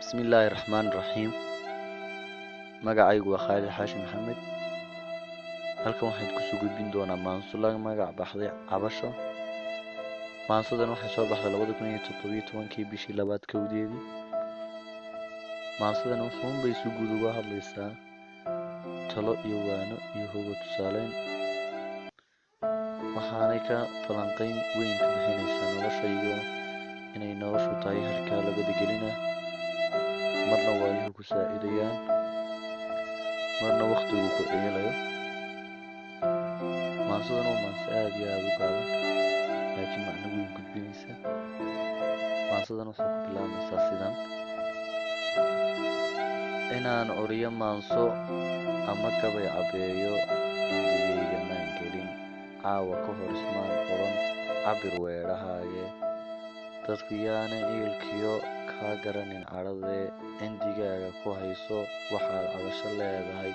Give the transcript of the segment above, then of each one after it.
بسم الله الرحمن الرحيم. magacaygu waa Khaalid Xaashi Maxamed. halkan waxaan ku soo gudbin doonaa maanso laga magac baxday Cabasho. maansadan waxay soo baxday 2017 bishii labaad kowdeedii. maansadan wuxuun bay si guud uga hadlaysaa talo iyo waano iyo hogo tusaaleyn, waxaanay ka falanqayn weyn ka bixinaysaa nolosha iyo inay noloshu tahay halkaa labada gelina, marna waayuhu ku saacidayaan, marna waqtigu ku eelayo. maansadan waa maanso aad iyo aad u gaaban laakiin macno weyn gudbinaysa. maansadan waxay ku bilaabmaysaa sidan: inaan oriyo maanso ama gabay cabeeyo indigayga maan gelin, caawa ka hor ismaan oran cabir weedhahaage, dadku yaana iilkiyo kaa garanin cadhadee, cindigaaga ku hayso waxaad cabasho leedahay,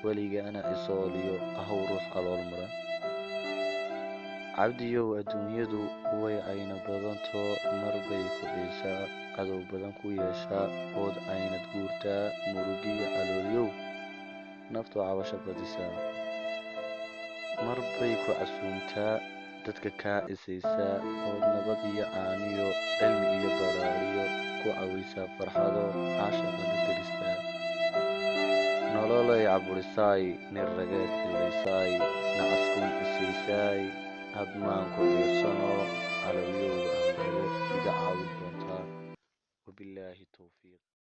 weligaana isooliyo ahow ruux alool maran. cabdiyow adduunyadu way ayna badantoo mar bay ku ciisaa, cadow badan ku yeeshaa, ood aynad guurtaa, murugiyo caloolyow naftu cabasho badisaa, mar bay ku casuumtaa dadka kaa cisaysaa, ood nabad iyo caaniyo cilmi iyo badhaadhiyo ku cawaysaa farxado caashaqa la deristaa. nololay caburisaay nin rageed ilaysaay, nacaskuun cisaysaay, hadmaan ku ciirsanoo calowyowga aan qabo iga caawin doontaa. wabilaahi towfiiq.